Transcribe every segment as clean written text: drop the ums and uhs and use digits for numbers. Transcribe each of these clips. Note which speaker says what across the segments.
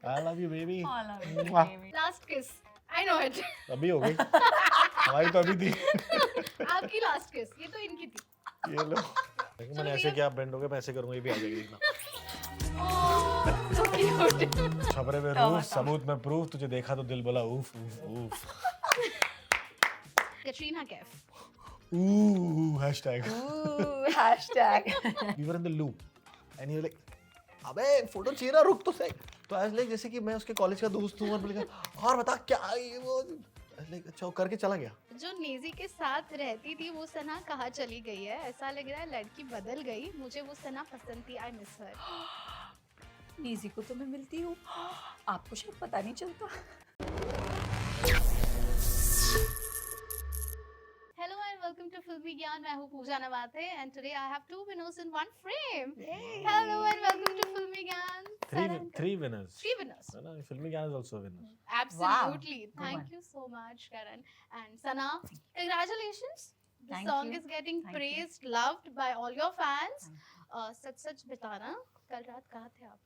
Speaker 1: I love you baby.
Speaker 2: I love you,
Speaker 1: Mwah.
Speaker 2: baby.
Speaker 3: Last किस I know it
Speaker 1: अभी हो गई हमारी तो अभी थी
Speaker 3: आपकी लास्ट किस ये तो इनकी थी
Speaker 1: ये लो लेकिन मैंने ऐसे किया, आप बेंड हो गए, मैं ऐसे करूंगा, ये भी आ जाएगी देखना।
Speaker 3: सो क्यूट
Speaker 1: छपरे में रूफ, सबूत में प्रूफ, तुझे देखा तो दिल बोला उफ उफ उफ।
Speaker 3: Katrina Kaif
Speaker 1: hashtag
Speaker 2: Ooh, hashtag.
Speaker 1: we were in the loop and he was like अबे फोटो चाहिए ना, रुक तो सही। तो आई वाज लाइक जैसे कि मैं उसके कॉलेज का दोस्त हूँ और बोलेगा और बता क्या ये वो, लाइक अच्छा वो करके चला गया।
Speaker 3: जो नेजी के साथ रहती थी वो सना कहाँ चली गई है? ऐसा लग रहा है लड़की बदल गई। मुझे वो सना पसंद थी, आई मिस हर।
Speaker 2: नीज़ी को तो मैं मिलती हूँ, आपको शायद पता नहीं चलता।
Speaker 3: Hello and welcome to Filmigyan. मैं हूँ Pooja Navate and today I have two winners in one frame. Hello and welcome to Filmigyan.
Speaker 1: Three winners.
Speaker 3: Three winners.
Speaker 1: Sana, Filmygyan is also a winner.
Speaker 3: Absolutely.
Speaker 2: Wow.
Speaker 3: Thank you so much, Karan. And Sana, congratulations. The
Speaker 2: Thank
Speaker 3: song
Speaker 2: you.
Speaker 3: is getting
Speaker 2: Thank you.
Speaker 3: praised, loved by all your fans. सच सच बताना, कल रात कहाँ थे आप?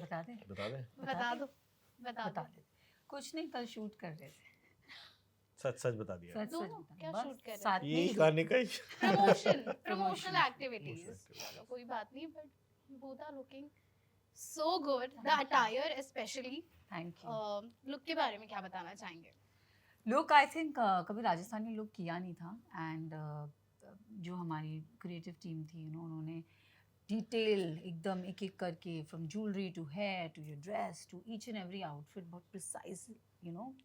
Speaker 2: बता दें?
Speaker 1: बता दे।
Speaker 3: बता दो। बता
Speaker 2: बता
Speaker 3: दो।
Speaker 2: दे। कुछ नहीं, कल शूट कर रहे थे।
Speaker 1: सच सच बता दिया।
Speaker 2: सच
Speaker 3: दोनों
Speaker 2: बता
Speaker 3: क्या
Speaker 2: बस
Speaker 3: shoot कर रहे
Speaker 2: साथ में
Speaker 1: ये
Speaker 2: ही
Speaker 1: गाने का ही
Speaker 3: Promotional
Speaker 2: Promotion.
Speaker 3: activities.
Speaker 1: Promotion.
Speaker 3: चलो कोई बात नहीं, but both are looking so good. The attire especially.
Speaker 2: Thank you.
Speaker 3: Look के बारे में क्या बताना चाहेंगे?
Speaker 2: लुक आई थिंक कभी राजस्थानी लुक किया नहीं था एंड जो हमारी क्रिएटिव टीम थी उन्होंने डिटेल एकदम एक एक करके from jewellery to hair to your dress to each and every outfit बहुत प्रिसाइज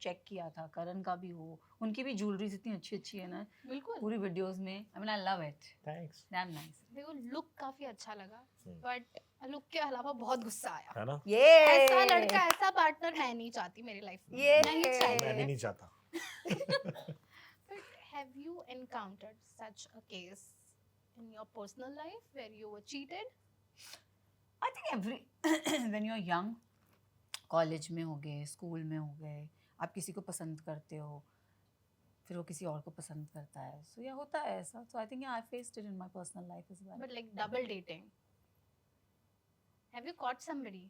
Speaker 2: चेक किया था। करण का भी हो, उनकी भी ज्वेलरीज इतनी अच्छी अच्छी है ना
Speaker 3: बिल्कुल।
Speaker 2: पूरी वीडियोस में। I mean I love it,
Speaker 1: thanks
Speaker 2: damn nice.
Speaker 3: देखो लुक काफी अच्छा लगा, बट लुक के अलावा बहुत गुस्सा आया।
Speaker 1: है ना,
Speaker 2: ये
Speaker 3: ऐसा लड़का, ऐसा पार्टनर मैं नहीं चाहती मेरी लाइफ में।
Speaker 2: ये
Speaker 3: नहीं चाहिए।
Speaker 1: मैं भी नहीं चाहता।
Speaker 3: But have you encountered such a case in your personal life where you were cheated?
Speaker 2: I think every when you are young, college में हो गए, स्कूल में हो गए, आप किसी को पसंद करते हो, फिर वो किसी और को पसंद करता है, सो ये होता है ऐसा। So I think I faced it in my personal life as well.
Speaker 3: But like double dating. Have you caught somebody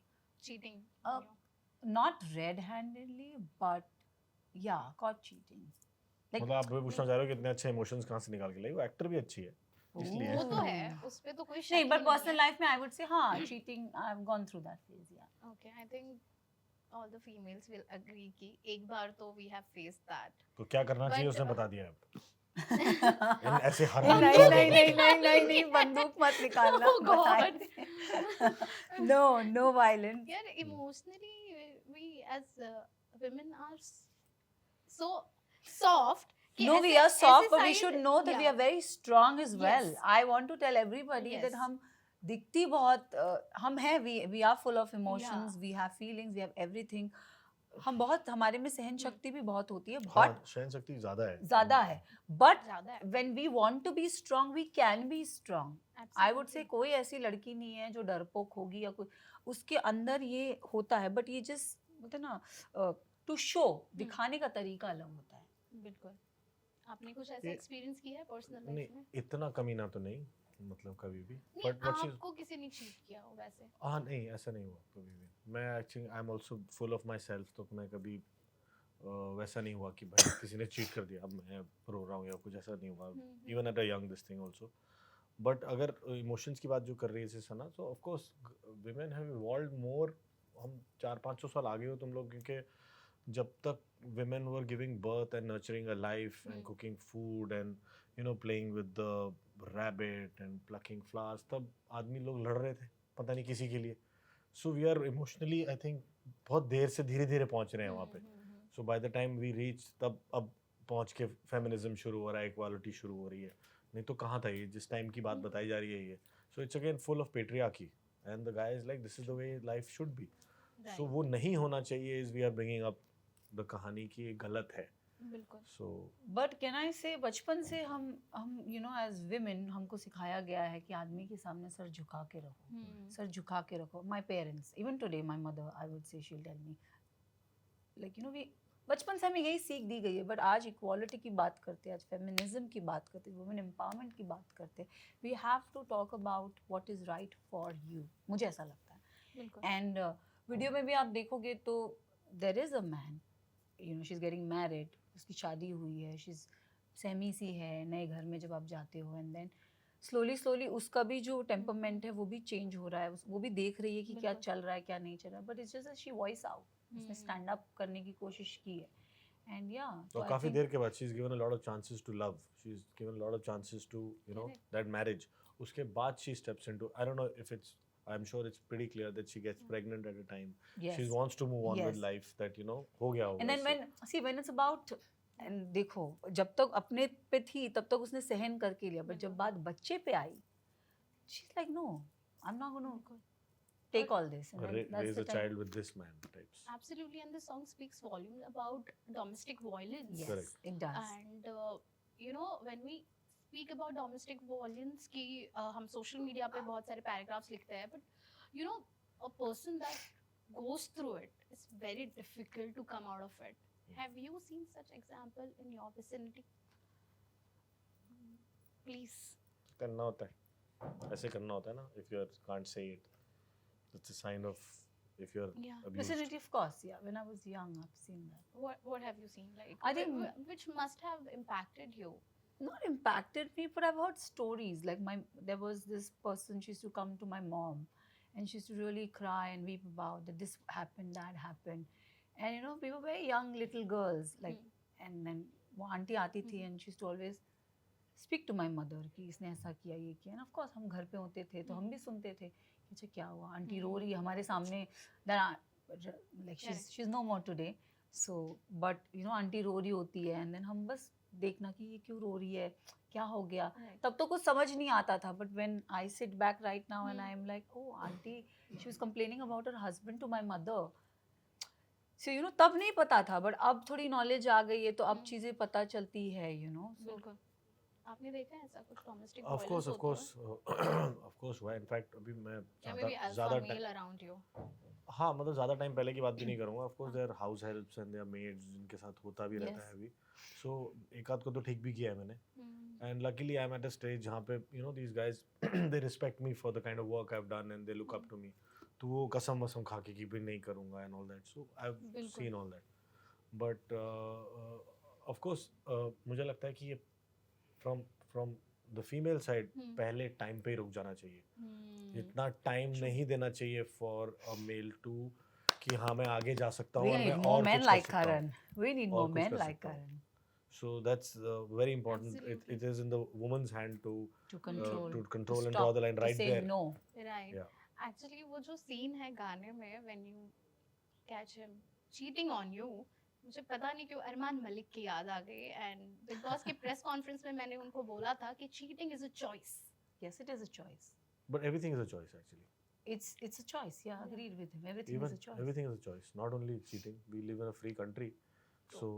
Speaker 3: cheating? on you?
Speaker 2: Not red handedly but या कॉट चीटिंग।
Speaker 1: मतलब आप भी पूछना चाह रहे हो कि इतने अच्छे इमोशंस कहाँ से निकाल के लाई? वो एक्टर भी अच्छी है इसलिए।
Speaker 3: वो तो है, उस पे तो कोई शक
Speaker 2: नहीं,
Speaker 3: ही
Speaker 2: बट पर्सनल
Speaker 3: है।
Speaker 2: लाइफ में आई वुड से हाँ, cheating I have gone through that phase. या
Speaker 3: Okay, I think all the females will agree कि एक बार तो we have faced that.
Speaker 1: तो क्या करना चाहिए
Speaker 3: But,
Speaker 1: उसने बता दिया अब।
Speaker 3: नहीं
Speaker 1: ऐसे हर
Speaker 2: नहीं
Speaker 1: बंदे को
Speaker 2: नहीं नहीं नहीं नहीं नहीं, बंदूक मत निकालना।
Speaker 3: Oh God.
Speaker 2: No no violence.
Speaker 3: यार emotionally we as women are so soft कि
Speaker 2: No, we
Speaker 3: ऐसे-
Speaker 2: are soft,
Speaker 3: ऐसे
Speaker 2: but we
Speaker 3: side-
Speaker 2: should know that we
Speaker 3: yeah.
Speaker 2: are very strong as well.
Speaker 3: Yes.
Speaker 2: I want to tell everybody that
Speaker 3: Yes.
Speaker 2: हम दिखती बहुत हम हैं, we are full of emotions,
Speaker 3: Yeah.
Speaker 2: we have feelings, we have everything. हम बहुत, हमारे में सहन शक्ति भी बहुत होती है,
Speaker 1: हाँ,
Speaker 2: but
Speaker 1: सहन शक्ति ज्यादा है।
Speaker 2: ज़्यादा है। But
Speaker 3: ज़्यादा है।
Speaker 2: when we want to be strong, we can be strong. I would say
Speaker 3: Absolutely.
Speaker 2: कोई ऐसी लड़की नहीं है जो डरपोक होगी या कोई, उसके अंदर ये होता है, बट ये just बोलते हैं ना टू शो, दिखाने का तरीका अलग होता है।
Speaker 3: बिल्कुल। आपने कुछ ऐसा
Speaker 1: ये-
Speaker 3: एक्सपीरियंस किया है पर्सनल
Speaker 1: नहीं,
Speaker 3: लाइफ में?
Speaker 1: इतना कमीना तो नहीं, मतलब कभी भी।
Speaker 3: नहीं,
Speaker 1: बट
Speaker 3: आपको किसी ने चीट किया हो वैसे?
Speaker 1: हाँ नहीं, ऐसा नहीं हुआ कभी भी। मैं actually I am also full of my self, तो मैं कभी वैसा नहीं हुआ कि भाई किसी ने चीट कर दिया अब मैं रो रहा हूँ या कुछ ऐसा नहीं हुआ। Even at a young this thing also. But अगर इमोशंस की बात जो कर रही है सना, तो of course women have evolved more. हम 400-500 साल आगे हो तुम लोग, क्योंकि जब तक women were giving birth and nurturing a life and cooking food and playing with the rabbit and plucking flowers, तब आदमी लोग लड़ रहे थे पता नहीं किसी के लिए। So we are emotionally I think बहुत देर से धीरे धीरे पहुंच रहे हैं वहाँ पे। So by the time we reach, तब अब पहुंच के फेमिनिज्म शुरू हो रहा है, इक्वालिटी शुरू हो रही है। नहीं तो कहाँ था ये जिस टाइम की बात बताई जा रही है ये। So it's again full of patriarchy and the guy is like this is the way life should be. So वो नहीं होना चाहिए is we are bringing up the कहानी की ये गलत है।
Speaker 3: बिल्कुल।
Speaker 1: So
Speaker 2: बट कैन आई से बचपन से हम एज विमेन हमको सिखाया गया है कि आदमी के सामने सर झुका के रखो, सर झुका के रखो। My parents, even today my mother, I would say she will tell me like we बचपन से हमें यही सीख दी गई है। बट आज इक्वालिटी की बात करते हैं, आज फेमिनिज्म की बात करते हैं, वुमेन एम्पावरमेंट की बात करते हैं। We have to talk about what is right for you, मुझे ऐसा लगता है।
Speaker 3: बिल्कुल।
Speaker 2: एंड वीडियो में भी आप देखोगे तो there is a man, you know, she is getting married, उसकी शादी हुई है, शी इज सेमी सी है, नए घर में जब आप जाते हो, एंड देन स्लोली स्लोली उसका भी जो टेम्परमेंट है वो भी चेंज हो रहा है, वो भी देख रही है कि क्या चल रहा है क्या नहीं चल रहा है, but it's just she voice out, उसने स्टैंड अप करने की कोशिश की है, एंड या
Speaker 1: और काफी देर के बाद she is given a lot of chances to love, she is given a lot of chances to you know that marriage, उसके बाद she steps into, I don't know if it's, I'm sure it's pretty clear that she gets pregnant at a time.
Speaker 2: Yes.
Speaker 1: She wants to move on with life, that you know हो गया होगा.
Speaker 2: And then when it's about, and देखो जब तक अपने पे थी तब तक उसने सहन करके लिया, बट जब बात बच्चे पे आई, she's like no, I'm not going to take all this. And then that's
Speaker 1: raise
Speaker 2: the
Speaker 1: a child with this man types.
Speaker 3: Absolutely, and the song speaks volumes about domestic violence.
Speaker 2: Yes,
Speaker 1: Correct.
Speaker 2: it does.
Speaker 3: And you know, when we speak about domestic violence की हम social media पे बहुत सारे paragraphs लिखते हैं, but you know, a person that goes through it, it's very difficult to come out of it. Have you seen such example in your vicinity? Please.
Speaker 1: करना होता है, ऐसे करना होता है ना, if you can't say it, it's a sign of if you're abused.
Speaker 2: Vicinity, of course, yeah. When I was young, I've seen that.
Speaker 3: What have you seen? Like,
Speaker 2: I think
Speaker 3: which must have impacted you.
Speaker 2: Not impacted me, but I've heard stories. Like there was this person, she used to come to my mom, and she used to really cry and weep about that this happened, that happened, and you know, we were very young little girls, like, and then वो aunty आती थी and she used to always speak to my mother कि इसने ऐसा किया, ये किया, and of course हम घर पे होते थे तो हम भी सुनते थे कि अच्छा क्या हुआ, आंटी रो रही है हमारे सामने, like she's no more today, so but you know aunty रो रही होती है, and then हम बस देखना कि ये क्यों रो रही है, क्या हो गया, तब तो कुछ समझ नहीं आता था, but when I sit back right now and I am like oh aunty she was complaining about her husband to my mother, so you know तब नहीं पता था, बट अब थोड़ी नॉलेज आ गई है तो अब चीजें पता चलती है, यू नो.
Speaker 3: बिल्कुल. आपने देखा है ऐसा कुछ domestic
Speaker 1: Of course, of course, of course हुआ. इनफैक्ट अभी मैं ज़्यादा
Speaker 3: टाइम अराउंड यू.
Speaker 1: हाँ, मतलब ज़्यादा टाइम पहले की बात भी नहीं करूँगा. Of course their house helps and their maids जिनके साथ होता भी रहता है अभी. सो एक आध को तो ठीक भी किया है मैंने. And luckily I am at a stage जहाँ पे you know these guys they respect me for the kind of work I have done and they look up to me. तो वो कसम वसम खा के कि भी नहीं करूँगा and all that. So I have seen all that. But of course मुझे लगता है कि ये फ्रॉम द फीमेल साइड पहले टाइम पे ही रुक जाना चाहिए. इतना टाइम नहीं देना चाहिए फॉर अ मेल टू कि हाँ मैं आगे जा सकता हूँ.
Speaker 2: We need more men like Karan. We need more men like Karan.
Speaker 1: So that's very important. It is in the woman's hand to control and draw the line right there.
Speaker 2: To say no.
Speaker 3: Right.
Speaker 1: Yeah.
Speaker 3: Actually वो जो scene है गाने में when you catch him cheating on you, मुझे पता नहीं क्यों अरमान मलिक की याद आ गई. एंड बिग बॉस के प्रेस कॉन्फ्रेंस में मैंने उनको बोला था कि cheating is a choice.
Speaker 2: Yes, it is a choice.
Speaker 1: But everything is a choice actually.
Speaker 2: It's a choice. Yeah, agreed with him. Everything is a choice.
Speaker 1: Everything is a choice. Not only cheating. We live in a free country, so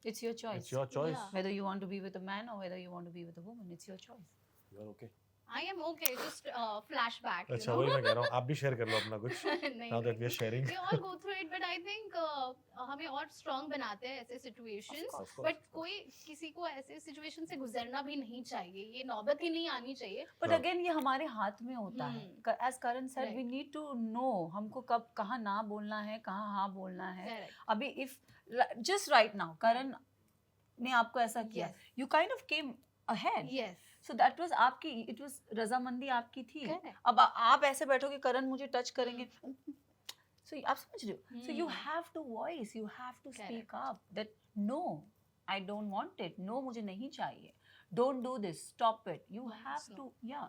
Speaker 2: it's your choice.
Speaker 1: it's your choice.
Speaker 3: Yeah.
Speaker 2: Whether you want to be with a man or whether you want to be with a woman, it's your choice.
Speaker 1: You are okay.
Speaker 3: I am okay. Just flashback.
Speaker 1: अच्छा वही मैं कह रहा हूँ. आप भी share कर लो अपना कुछ. Now that we are sharing.
Speaker 3: We all go through it, but I think हमें और strong बनाते हैं ऐसे situations.
Speaker 1: Of course.
Speaker 3: But कोई किसी को ऐसे situation से गुजरना भी नहीं चाहिए. ये नौबत ही नहीं आनी चाहिए.
Speaker 2: But again ये हमारे हाथ में होता है. As Karan said, we need to know हमको कब कहाँ ना बोलना है, कहाँ हाँ बोलना है.
Speaker 3: Correct.
Speaker 2: अभी if just right now Karan ने आपको ऐसा किया, you kind of came ahead.
Speaker 3: Yes.
Speaker 2: So that was आपकी, it was रजामंदी आपकी थी.
Speaker 3: Correct.
Speaker 2: अब आप ऐसे बैठोगे करण मुझे टच करेंगे, so आप समझ रहे हो. So you have to voice, you have to speak up that no, I don't want it, no मुझे नहीं चाहिए, don't do this, stop it, you have to, yeah.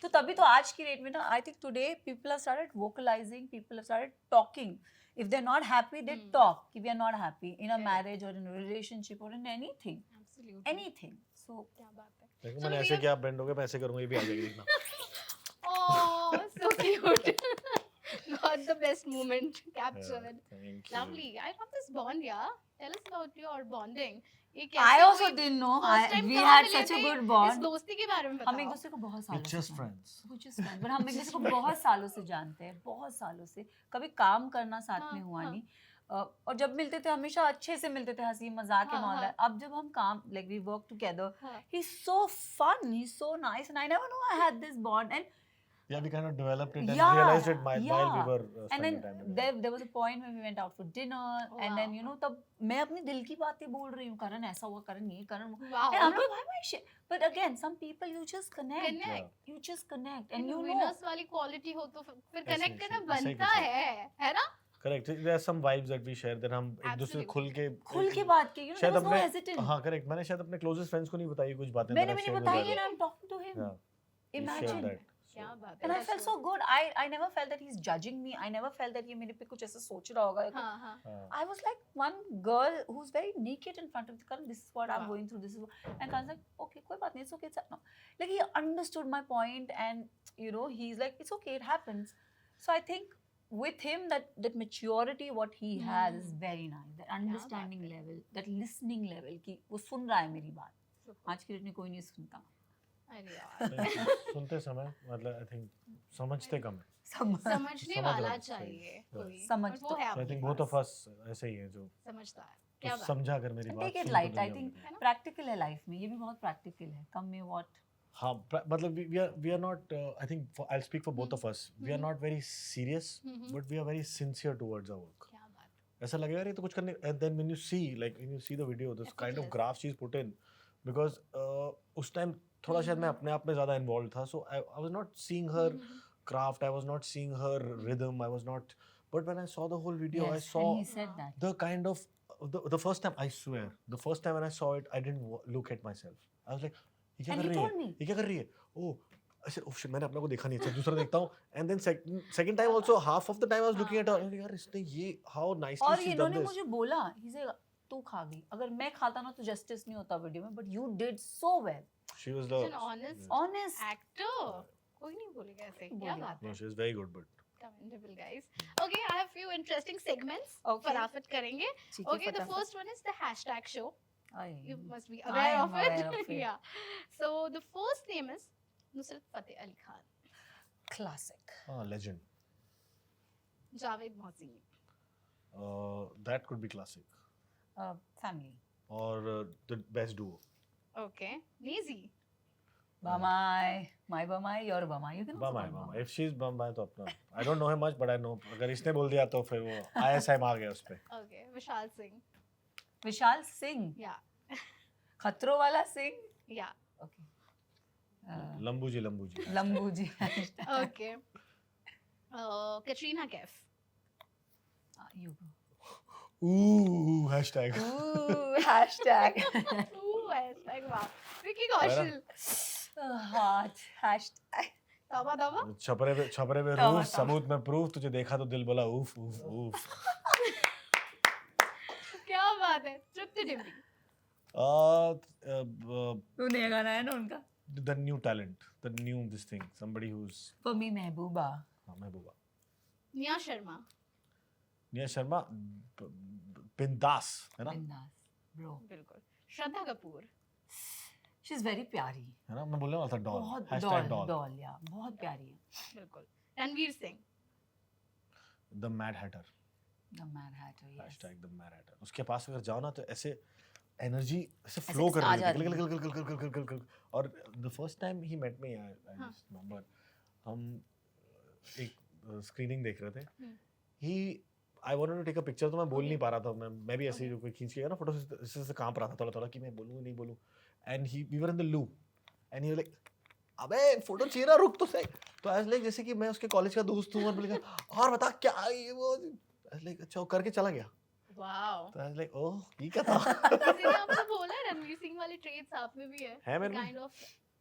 Speaker 2: तो तभी तो आज की डेट में ना I think today people have started vocalizing, people have started talking. If they're not happy, they talk. If we are not happy in a marriage or in a relationship or in anything,
Speaker 3: Absolutely.
Speaker 2: anything. So
Speaker 3: क्या बात है.
Speaker 1: देखो मैंने ऐसे किया, bend हो गया, मैं ऐसे करूँगा, ये भी आ जाएगी देखना.
Speaker 3: Oh, so cute. Got the best moment captured.
Speaker 1: Thank you.
Speaker 3: Lovely. I love this bond, yeah. Tell us about your bonding. ये
Speaker 2: I
Speaker 3: कैसे
Speaker 2: also
Speaker 3: हुई?
Speaker 2: didn't know.
Speaker 3: First time
Speaker 2: We
Speaker 3: कहाँ
Speaker 2: had
Speaker 3: मिले
Speaker 2: such a
Speaker 3: थे?
Speaker 2: good
Speaker 3: इस
Speaker 2: bond.
Speaker 3: दोस्ती के बारे में
Speaker 2: हम एक
Speaker 3: बताओ.
Speaker 2: दूसरे को बहुत सालों
Speaker 1: We're
Speaker 2: से
Speaker 1: just
Speaker 2: जानते
Speaker 1: friends.
Speaker 2: हैं. We're just friends. But हम एक दूसरे को बहुत सालों से जानते हैं, बहुत सालों से. कभी काम करना साथ में हुआ नहीं. और जब मिलते थे हमेशा अच्छे से मिलते थे, हंसी मजाक एंड ऑल दैट. अब जब हम काम like we work together, he's so fun, he's so nice, and I never know I had this bond. And
Speaker 1: Yeah, we kind of developed it and
Speaker 2: Yeah,
Speaker 1: realized it while we
Speaker 2: yeah.
Speaker 1: were
Speaker 2: And
Speaker 1: spending
Speaker 2: then
Speaker 1: time together.
Speaker 2: there was a point when we went out for dinner, and then you know तब मैं अपने दिल की बातें बोल रही हूँ, करण ऐसा हुआ, करण ये, करण वो,
Speaker 3: Wow.
Speaker 2: and I'm like, why am I shit? But again, some people you just connect.
Speaker 3: Connect.
Speaker 2: You just connect, and
Speaker 3: And
Speaker 2: you know.
Speaker 3: winners वाली quality हो तो फिर
Speaker 1: ऐसे
Speaker 3: connect
Speaker 1: ही,
Speaker 3: करना
Speaker 1: ऐसे ही
Speaker 3: बनता
Speaker 1: कुछ
Speaker 3: है ना?
Speaker 1: Correct. There are some vibes that we share that हम एक दूसरे से खुल के
Speaker 2: बात की, you know, there
Speaker 1: शायद
Speaker 2: was no
Speaker 1: अपने
Speaker 2: hesitant.
Speaker 1: हाँ correct, मैंने शायद अपने closest friends को नहीं बताई कुछ बातें
Speaker 2: मैंने
Speaker 1: that
Speaker 2: भी
Speaker 1: I've
Speaker 2: नहीं
Speaker 1: shared with
Speaker 2: बताई,
Speaker 1: others.
Speaker 2: and I'm talking to him.
Speaker 1: Yeah, we shared
Speaker 2: Imagine.
Speaker 1: that.
Speaker 3: क्या
Speaker 1: So,
Speaker 3: बात है?
Speaker 2: And I felt so good. I never felt that he's judging me. I never felt that ये मेरे पे कुछ ऐसा सोच रहा होगा.
Speaker 3: हाँ हाँ.
Speaker 2: I was like one girl who's very naked in front of the Karan. This is what I'm
Speaker 3: Wow.
Speaker 2: going through. This is what, and Karan's like, okay, कोई बात नहीं, it's okay, it's no. Like he understood my point, and you know, he's like, it's okay, it happens. So I think with him that maturity what he has is very nice. That understanding level, that listening level कि वो सुन रहा है मेरी बात. आज की date में कोई नहीं सुनता.
Speaker 3: अरे यार.
Speaker 1: सुनते समय मतलब I think समझते कम है.
Speaker 3: समझने
Speaker 1: समझ
Speaker 3: वाला
Speaker 1: रहा है,
Speaker 3: चाहिए
Speaker 1: सही.
Speaker 3: कोई.
Speaker 2: समझ
Speaker 3: और वो है
Speaker 1: I
Speaker 3: आपके
Speaker 1: think both
Speaker 3: pass.
Speaker 1: of us ऐसे ही हैं जो
Speaker 3: समझता है. क्या बात.
Speaker 1: समझा कर मेरी बात
Speaker 2: Take it
Speaker 1: सुन
Speaker 2: light.
Speaker 1: तो
Speaker 2: I
Speaker 1: दुनिया
Speaker 2: think
Speaker 1: बदल गई.
Speaker 2: practical है life में. ये भी बहुत practical है. कम में what.
Speaker 1: हाँ मतलब we are not I think I'll speak for both of us. We are not very serious, but we are very sincere towards our work.
Speaker 3: क्या बात.
Speaker 1: ऐसा लगेगा ये तो कुछ करने, and then when you see the video, this kind of graphs she's put in, because उस time थोड़ा शायद मैं अपने आप में ज़्यादा involved था, so I was not seeing her craft, I was not seeing her rhythm, I was not, but when I saw the whole video, I
Speaker 2: Yes,
Speaker 1: saw
Speaker 2: and he said that.
Speaker 1: the kind of the first time, I swear, the first time when I saw it, I didn't look at myself. I was like, ये क्या
Speaker 2: And
Speaker 1: कर
Speaker 2: he
Speaker 1: रही
Speaker 2: told
Speaker 1: है?
Speaker 2: me.
Speaker 1: ये क्या कर रही है? Oh, I said, oh shit, मैंने अपने को देखा नहीं, अच्छा दूसरा देखता हूँ. And then second time also, half of the time I was looking at her, यार इसने ये how nicely
Speaker 2: और
Speaker 1: she's done
Speaker 2: इन्होंने
Speaker 1: this.
Speaker 2: मुझे बोला, he said, तू खा गई. अगर मैं खाता ना तो justice नहीं होता वीडियो में, but you did so well.
Speaker 1: She was the
Speaker 3: An honest
Speaker 2: Honest.
Speaker 3: actor. कोई नहीं बोलेगा ऐसे. क्या बात है.
Speaker 1: no, she was very good, but
Speaker 3: Commendable, guys. Okay, I have few interesting segments.
Speaker 2: Okay.
Speaker 3: फटाफट करेंगे.
Speaker 2: ठीक है,
Speaker 3: Okay, the
Speaker 2: फटाफट.
Speaker 3: first one is the hashtag show.
Speaker 2: I.
Speaker 3: You must be
Speaker 2: I
Speaker 3: aware
Speaker 2: am
Speaker 3: of it.
Speaker 2: aware of it.
Speaker 3: Yeah. So the first name is Nusrat Fateh Ali Khan,
Speaker 2: Classic.
Speaker 1: legend.
Speaker 3: Javed Mohsin,
Speaker 1: That could be classic.
Speaker 2: Family.
Speaker 1: Or the best duo.
Speaker 3: okay, Naezy,
Speaker 2: Bamai. My Bamai, your Bamai. You can also
Speaker 1: Bamai,
Speaker 2: call
Speaker 1: Bamai. If she's Bamai, तो अपना. I don't know her much, but I know. अगर इसने बोल दिया तो फिर वो ISM आ गया उस पे.
Speaker 3: okay, Vishal Singh,
Speaker 2: Vishal Singh.
Speaker 3: yeah,
Speaker 2: खतरों वाला Singh.
Speaker 3: yeah,
Speaker 2: Okay.
Speaker 1: Lambu ji.
Speaker 2: Lambu ji.
Speaker 3: okay, Katrina Kaif,
Speaker 2: You go.
Speaker 1: Ooh, hashtag.
Speaker 2: Ooh, hashtag.
Speaker 3: ooh, hashtag wow, Vicky Kaushal,
Speaker 2: Hot. Hashtag.
Speaker 3: तौबा तौबा,
Speaker 1: छपरे पे
Speaker 2: तौबा,
Speaker 1: रूफ, सबूत में प्रूफ, तुझे देखा तो दिल बोला उफ.
Speaker 3: क्या बात है. तृप्ति डिम्पी,
Speaker 2: नया गाना है ना उनका.
Speaker 1: The new talent, the new this thing, somebody who's
Speaker 2: For me, महबूबा.
Speaker 1: महबूबा.
Speaker 3: निया शर्मा,
Speaker 1: निया शर्मा, बिंदास है ना?
Speaker 2: बिंदास. Bro.
Speaker 3: बिल्कुल. श्रद्धा कपूर,
Speaker 2: She's very प्यारी.
Speaker 1: है ना? मैं बोलने वाला था डॉल.
Speaker 2: बहुत
Speaker 1: Hashtag
Speaker 2: doll,
Speaker 1: doll.
Speaker 2: doll, yeah. बहुत प्यारी है.
Speaker 3: बिल्कुल. Ranveer Singh,
Speaker 1: The Mad Hatter.
Speaker 2: The Mad Hatter, yes.
Speaker 1: Hashtag the Mad Hatter. उसके पास अगर जाओ ना तो ऐसे एनर्जी ऐसे
Speaker 2: ऐसे
Speaker 1: फ्लो कर
Speaker 2: आ
Speaker 1: रही
Speaker 2: जा
Speaker 1: है.
Speaker 2: रही है.
Speaker 1: गल. और the first time he met me, I just remember, हम एक स्क्रीनिंग देख रहे थे. I wanted to take a picture, तो मैं बोल नहीं पा रहा था. मैं भी ऐसे ही कोई खींच के गया ना फोटो से कांप रहा था थोड़ा कि मैं बोलूँ नहीं बोलूँ. And we were in the loo, and he was like, अबे फोटो चाहिए ना, रुक तो सही. तो I was like, जैसे कि मैं उसके कॉलेज का दोस्त हूँ और बोलेगा और बता क्या ये वो. I was like, अच्छा वो करके चला गया.
Speaker 3: वाओ.
Speaker 1: तो I was like, ओह ये क्या था.
Speaker 3: किसी ने आपको बोला रणवीर सिंह वाली ट्रेड्स आप में भी है
Speaker 1: मेरे में.
Speaker 3: Kind of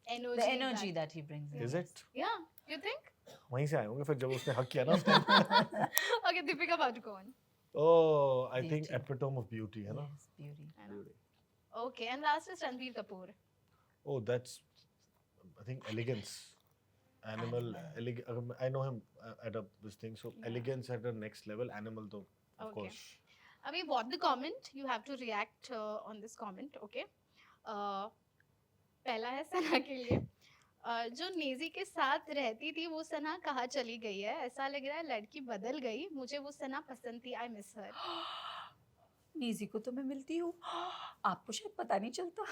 Speaker 3: energy.
Speaker 2: The energy that he brings.
Speaker 1: Is it?
Speaker 3: या यू थिंक.
Speaker 1: वहीं से आए होंगे फिर जब उसने हक किया ना उस time.
Speaker 3: Okay, Deepika Padukone.
Speaker 1: Oh, I think
Speaker 2: Beauty.
Speaker 1: epitome of beauty, है ना?
Speaker 2: Yes, beauty.
Speaker 3: Okay, and last is Ranveer Kapoor.
Speaker 1: Oh, that's, I think, elegance. Animal. I know him at this thing, so elegance at the next level. Animal though, of
Speaker 3: Okay.
Speaker 1: course.
Speaker 3: अभी what the comment, you have to react on this comment, okay? पहला है सना के लिए. जो नेजी के साथ रहती थी वो सना कहाँ चली गई है. ऐसा लग रहा है लड़की बदल गई. मुझे वो सना पसंद थी. I miss her.
Speaker 2: नीजी को तो मैं मिलती हूँ. आपको शायद पता नहीं चलता.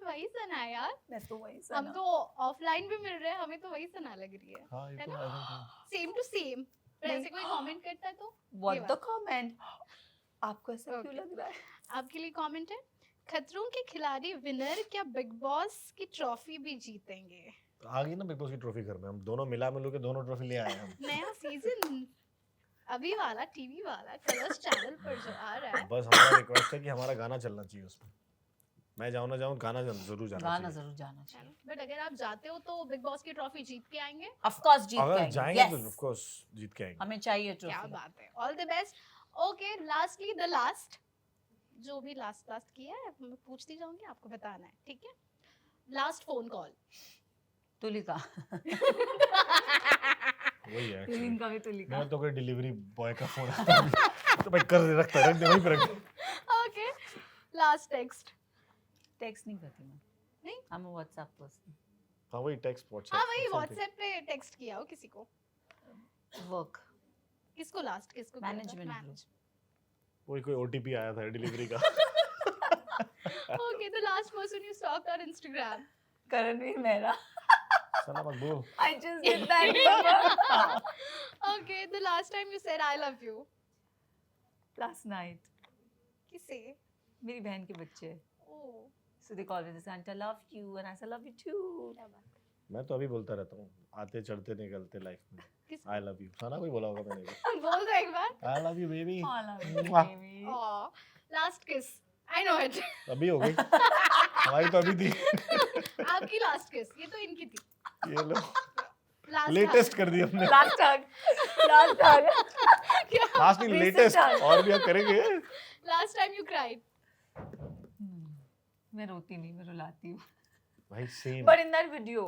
Speaker 3: वही सना है यार,
Speaker 2: मैं तो वही
Speaker 3: हम
Speaker 2: सना।
Speaker 3: तो ऑफलाइन भी मिल रहे हैं, हमें तो वही सना लग रही है
Speaker 1: हाँ ये
Speaker 3: है
Speaker 1: तो
Speaker 3: ना?
Speaker 1: I think
Speaker 3: same to same. पर
Speaker 2: नहीं।
Speaker 3: ऐसे कोई कमेंट करता है तो
Speaker 2: What
Speaker 3: ये
Speaker 2: the comment? आपको ऐसा क्यों
Speaker 3: Okay.
Speaker 2: लग रहा है?
Speaker 3: आपके लिए कमेंट है, खतरों के खिलाड़ी विनर क्या बिग बॉस की ट्रॉफी भी जीतेंगे?
Speaker 1: आ गई ना बिग बॉस की ट्रॉफी घर में, हम दोनों मिला मिलू के दोनों ट्रॉफी ले आए हम।
Speaker 3: नया सीजन अभी वाला टीवी वाला कलर्स चैनल पर जो आ रहा है,
Speaker 1: बस हमारा रिक्वेस्ट है कि हमारा गाना चलना चाहिए उसमें, मैं जाऊँ ना जाऊँ गाना जरूर जाना
Speaker 2: गाना
Speaker 1: चाहिए।
Speaker 2: जरूर जाना चाहिए।
Speaker 3: बट अगर आप जाते हो तो बिग बॉस की ट्रॉफी जीत के आएंगे?
Speaker 2: Of course जीत
Speaker 1: अगर
Speaker 2: के
Speaker 1: जाएंगे
Speaker 2: आएंगे।
Speaker 1: तो
Speaker 2: Yes.
Speaker 1: ऑफ कोर्स जीत के आएंगे।
Speaker 2: हमें चाहिए
Speaker 3: क्या
Speaker 2: ट्रॉफी।
Speaker 3: बात है, all the best. Okay, lastly the last, जो भी लास्ट किया है मैं पूछती जाऊंगी, आपको बताना है, ठीक है? Last phone call.
Speaker 2: तुलिका।
Speaker 1: वही है actually।
Speaker 2: तुलिन का भी तुलिका।
Speaker 1: मेरा तो कोई डिलीवरी बॉय का फोन आता है तो भाई कर दे, रखता है, रख दे वहीं पे रख दे।
Speaker 3: Okay, last text.
Speaker 2: टेक्स्ट नहीं करती मैं।
Speaker 3: नहीं?
Speaker 2: I'm a WhatsApp person.
Speaker 1: हाँ वही टेक्स्ट व्हाट्सएप।
Speaker 3: हाँ वही व्हाट्सएप पे टेक्स्ट किया हो किसी को?
Speaker 2: Work.
Speaker 3: किसको लास्ट, किसको किया था?
Speaker 2: Management
Speaker 3: Manage-
Speaker 1: कोई ओटीपी आया था डिलीवरी का।
Speaker 3: Okay, the last person you stalked on Instagram.
Speaker 2: Karan Veer Mehra.
Speaker 1: Sana Maqbool.
Speaker 2: I just did that.
Speaker 3: Okay, the last time you said I love you.
Speaker 2: Last night.
Speaker 3: किसे?
Speaker 2: मेरी बहन के बच्चे।
Speaker 3: Oh,
Speaker 2: So they call me this aunt, I love you, and I said love you too.
Speaker 3: क्या बात है?
Speaker 1: मैं तो अभी बोलता रहता हूँ, आते चढ़ते निकलते लाइफ में
Speaker 3: किसको?
Speaker 1: आई लव यू। सना कोई बोला होगा मैंने भी,
Speaker 3: बोल दो एक बार।
Speaker 1: I love you baby.
Speaker 2: Oh, I love you,
Speaker 1: Mwah.
Speaker 2: baby.
Speaker 3: Oh, last kiss. I know it.
Speaker 1: अभी हो गई हमारी तो अभी थी।
Speaker 3: आपकी last kiss, ये तो इनकी थी।
Speaker 1: ये लो
Speaker 3: Last
Speaker 1: लेटेस्ट कर दी हमने।
Speaker 2: Last hug. Last hug.
Speaker 3: क्या?
Speaker 1: लास्ट नहीं
Speaker 2: Recent
Speaker 1: लेटेस्ट,
Speaker 2: hug.
Speaker 1: और भी हम करेंगे।
Speaker 3: Last time you cried.
Speaker 2: मैं रोती नहीं, मैं रुलाती हूँ।
Speaker 1: भाई same.
Speaker 2: But in that video,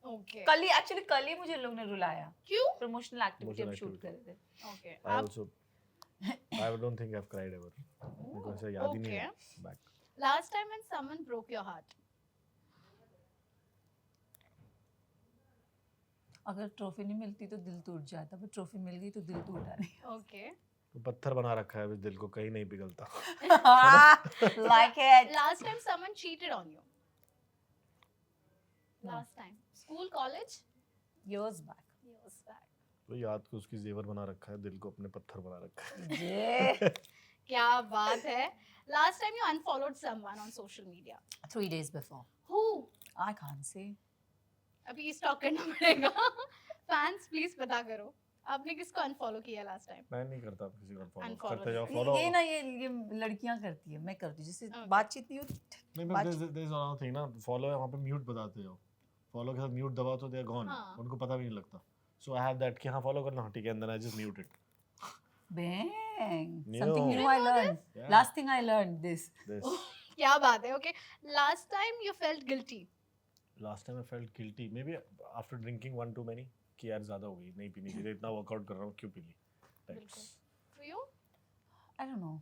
Speaker 3: Okay.
Speaker 2: कल ही मुझे लोग ने रुलाया।
Speaker 3: क्यों?
Speaker 2: Promotional activity हम shoot कर रहे थे।
Speaker 3: Okay.
Speaker 1: I
Speaker 3: आप
Speaker 1: also I don't think I've cried ever. मेरे को ऐसा याद ही नहीं है। Back.
Speaker 3: last time when someone broke your heart.
Speaker 2: अगर ट्रॉफी नहीं मिलती तो दिल टूट जाता, पर ट्रॉफी मिल गई तो दिल टूटा नहीं।
Speaker 3: Okay.
Speaker 1: तो पत्थर बना रखा है इस दिल को, कहीं नहीं पिघलता।
Speaker 2: Like it.
Speaker 3: Last time someone cheated on you. Last time. School, college?
Speaker 2: Years back.
Speaker 3: Years back.
Speaker 1: तो याद को उसकी जेवर बना रखा है, दिल को अपने पत्थर बना रखा है।
Speaker 2: Yeah.
Speaker 3: क्या बात है? Last time you unfollowed someone on social media.
Speaker 2: 3 days before.
Speaker 3: Who?
Speaker 2: I can't say.
Speaker 3: अभी स्टॉक करना पड़ेगा। Fans please पता करो। आपने किसको अनफॉलो किया लास्ट टाइम?
Speaker 1: मैं नहीं करता किसी को फॉलो,
Speaker 3: Unfollow
Speaker 1: करते जाओ
Speaker 3: नहीं।
Speaker 1: फॉलो।
Speaker 2: ये ना ये लड़कियां करती है, मैं करती हूँ। जैसे
Speaker 3: Okay.
Speaker 2: बातचीत नहीं होती।
Speaker 1: नहीं मैं दिस इज अनदर थिंग ना, फॉलो है वहां पे म्यूट बताते जाओ, फॉलो के साथ म्यूट दबाओ तो दे आर गॉन,
Speaker 3: हाँ।
Speaker 1: उनको पता भी नहीं लगता। सो आई हैव दैट कि हां फॉलो करना, ठीक है, and then I just mute it.
Speaker 2: Bang.
Speaker 1: New.
Speaker 2: Something new I learned.
Speaker 1: Yeah.
Speaker 2: Last thing I learned this.
Speaker 1: This
Speaker 3: क्या बात है? Okay. Last time you felt guilty.
Speaker 1: Last time I felt guilty may be after drinking one two many, कि यार ज्यादा हो गई, नहीं पीनी चाहिए, इतना वर्कआउट कर रहा हूँ क्यों पी ली।
Speaker 3: बिल्कुल। For you?
Speaker 2: I don't know.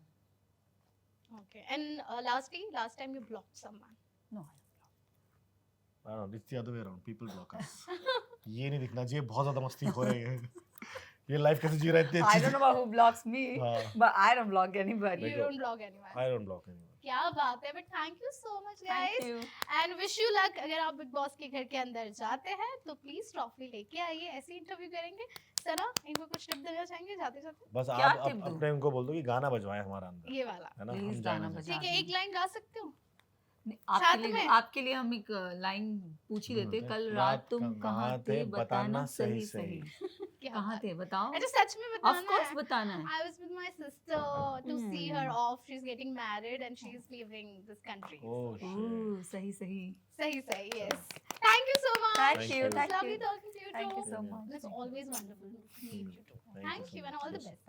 Speaker 3: Okay. And lastly, last time you blocked someone.
Speaker 2: No.
Speaker 1: I don't know, it's the other way around, people block us। ये नहीं दिखना चाहिए बहुत ज्यादा मस्ती हो रही है, ये लाइफ कैसे जी रहे हैं इतनी
Speaker 2: I
Speaker 1: अच्छी।
Speaker 2: don't know about who blocks me,
Speaker 1: हाँ।
Speaker 2: but I don't block anybody.
Speaker 3: You
Speaker 1: Because-
Speaker 3: don't block anyone.
Speaker 1: I don't block anyone।
Speaker 3: क्या बात है? But thank you so much,
Speaker 2: Thank
Speaker 3: guys.
Speaker 2: you.
Speaker 3: And wish you luck. अगर आप big boss के घर के अंदर जाते हैं तो प्लीज ट्रॉफी लेके आइए, ऐसे इंटरव्यू करेंगे। सना, इनको कुछ टिप देना चाहेंगे जाते जाते?
Speaker 1: बस
Speaker 2: क्या
Speaker 1: आप
Speaker 2: tip दूं?
Speaker 1: अपने उनको बोल दो कि गाना बजवाएं हमारा अंदर,
Speaker 3: ये वाला।
Speaker 1: है ना,
Speaker 2: Please
Speaker 1: हम
Speaker 2: गाना
Speaker 1: जाना
Speaker 2: बजा
Speaker 1: चाहते
Speaker 3: ठीक है, एक लाइन गा सकते हो?
Speaker 2: नहीं,
Speaker 3: साथ में?
Speaker 2: आपके लिए हम एक लाइन पूछ ही लेते। कल रात तुम कहाँ थे बताना सही सही।
Speaker 3: क्या
Speaker 2: कहाँ
Speaker 3: बात
Speaker 2: थे बताओ?
Speaker 3: है? अच्छा सच में
Speaker 2: Of
Speaker 3: बताना
Speaker 2: course
Speaker 3: है।
Speaker 2: बताना है।
Speaker 3: I was with my sister to see her off. She's getting married and she's leaving this country.
Speaker 1: हैं। Oh shit।
Speaker 2: Ooh, सही सही।
Speaker 3: सही सही, yes. Thank you so much.
Speaker 2: Thank
Speaker 1: Thank
Speaker 2: you,
Speaker 1: you.
Speaker 2: thank
Speaker 3: Lovely
Speaker 2: you.
Speaker 3: talking to you
Speaker 2: Thank
Speaker 3: too.
Speaker 2: you so much.
Speaker 3: It's always wonderful to meet you too.
Speaker 1: Thank you
Speaker 3: Thank
Speaker 1: so
Speaker 3: you and
Speaker 1: much.
Speaker 3: all the
Speaker 1: Yes.
Speaker 3: best.